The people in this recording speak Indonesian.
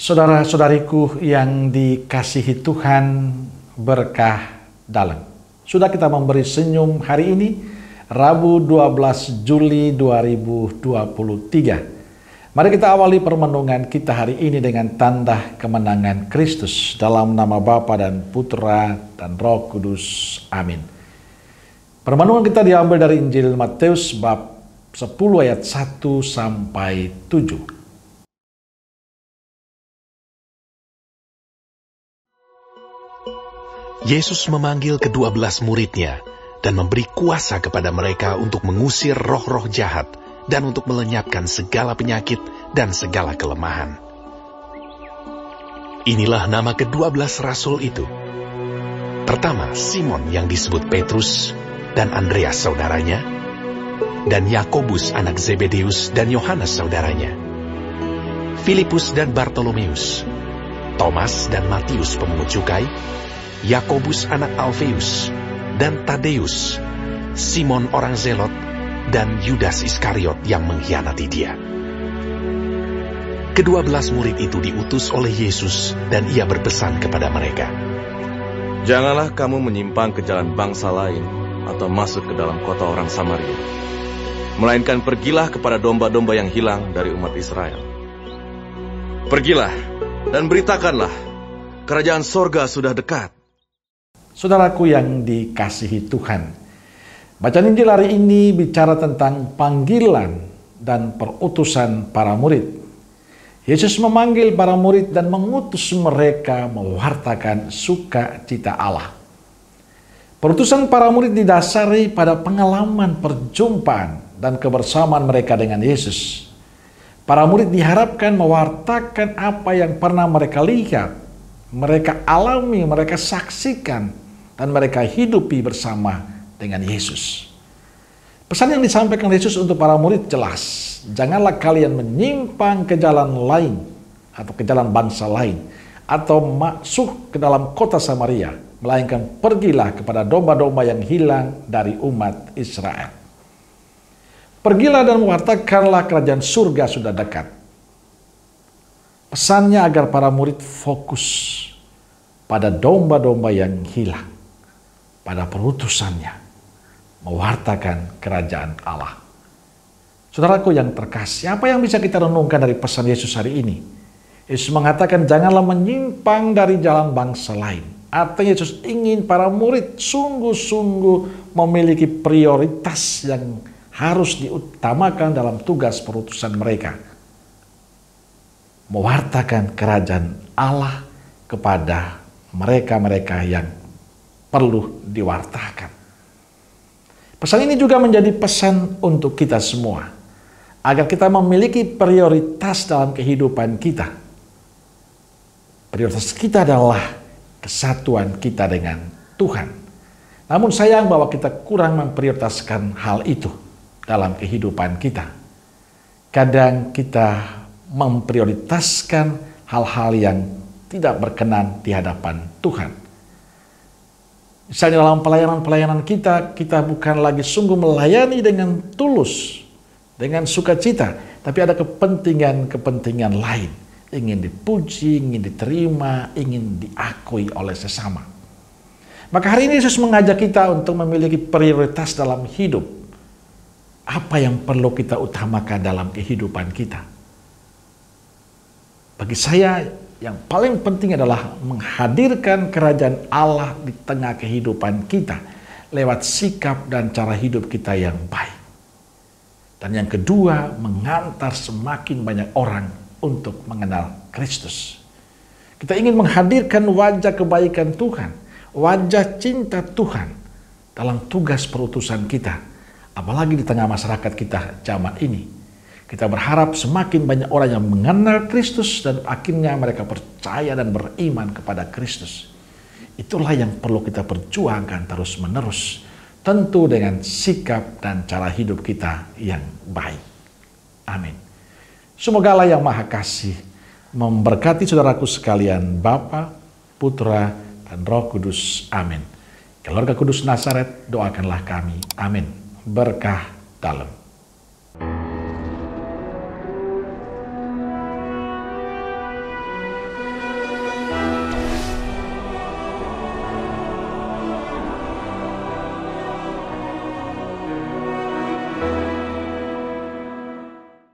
Saudara-saudariku yang dikasihi Tuhan, berkah dalam. Sudah kita memberi senyum hari ini, Rabu 12 Juli 2023. Mari kita awali permenungan kita hari ini dengan tanda kemenangan Kristus. Dalam nama Bapa dan Putra dan Roh Kudus. Amin. Permenungan kita diambil dari Injil Matius bab 10 ayat 1 sampai 7. Yesus memanggil ke-12 muridnya dan memberi kuasa kepada mereka untuk mengusir roh-roh jahat dan untuk melenyapkan segala penyakit dan segala kelemahan. Inilah nama ke-12 rasul itu. Pertama, Simon yang disebut Petrus dan Andreas saudaranya, dan Yakobus anak Zebedeus dan Yohanes saudaranya, Filipus dan Bartolomeus, Thomas dan Matius pemungut cukai, Yakobus anak Alfeus, dan Tadeus, Simon orang Zelot, dan Yudas Iskariot yang mengkhianati dia. Ke-12 murid itu diutus oleh Yesus dan ia berpesan kepada mereka, "Janganlah kamu menyimpang ke jalan bangsa lain atau masuk ke dalam kota orang Samaria, melainkan pergilah kepada domba-domba yang hilang dari umat Israel. Pergilah dan beritakanlah, kerajaan sorga sudah dekat." Saudaraku yang dikasihi Tuhan, bacaan Injil hari ini bicara tentang panggilan dan perutusan para murid. Yesus memanggil para murid dan mengutus mereka mewartakan sukacita Allah. Perutusan para murid didasari pada pengalaman perjumpaan dan kebersamaan mereka dengan Yesus. Para murid diharapkan mewartakan apa yang pernah mereka lihat, mereka alami, mereka saksikan, dan mereka hidupi bersama dengan Yesus. Pesan yang disampaikan Yesus untuk para murid jelas. Janganlah kalian menyimpang ke jalan lain atau ke jalan bangsa lain atau masuk ke dalam kota Samaria, melainkan pergilah kepada domba-domba yang hilang dari umat Israel. Pergilah dan mewartakanlah kerajaan surga sudah dekat. Pesannya agar para murid fokus pada domba-domba yang hilang, pada perutusannya, mewartakan kerajaan Allah. Saudaraku yang terkasih, apa yang bisa kita renungkan dari pesan Yesus hari ini? Yesus mengatakan janganlah menyimpang dari jalan bangsa lain. Artinya Yesus ingin para murid sungguh-sungguh memiliki prioritas yang harus diutamakan dalam tugas perutusan mereka. Mewartakan kerajaan Allah kepada mereka-mereka yang perlu diwartakan. Pesan ini juga menjadi pesan untuk kita semua, agar kita memiliki prioritas dalam kehidupan kita. Prioritas kita adalah kesatuan kita dengan Tuhan. Namun sayang bahwa kita kurang memprioritaskan hal itu dalam kehidupan kita. Kadang kita memprioritaskan hal-hal yang tidak berkenan di hadapan Tuhan. Misalnya dalam pelayanan-pelayanan kita bukan lagi sungguh melayani dengan tulus, dengan sukacita, tapi ada kepentingan-kepentingan lain. Ingin dipuji, ingin diterima, ingin diakui oleh sesama. Maka hari ini Yesus mengajak kita untuk memiliki prioritas dalam hidup. Apa yang perlu kita utamakan dalam kehidupan kita? Bagi saya, yang paling penting adalah menghadirkan kerajaan Allah di tengah kehidupan kita lewat sikap dan cara hidup kita yang baik. Dan yang kedua, mengantar semakin banyak orang untuk mengenal Kristus. Kita ingin menghadirkan wajah kebaikan Tuhan, wajah cinta Tuhan dalam tugas perutusan kita, apalagi di tengah masyarakat kita zaman ini. Kita berharap semakin banyak orang yang mengenal Kristus dan akhirnya mereka percaya dan beriman kepada Kristus. Itulah yang perlu kita perjuangkan terus-menerus. Tentu dengan sikap dan cara hidup kita yang baik. Amin. Semoga Allah yang Maha Kasih memberkati saudaraku sekalian, Bapa, Putra, dan Roh Kudus. Amin. Keluarga Kudus Nazaret, doakanlah kami. Amin. Berkah dalam.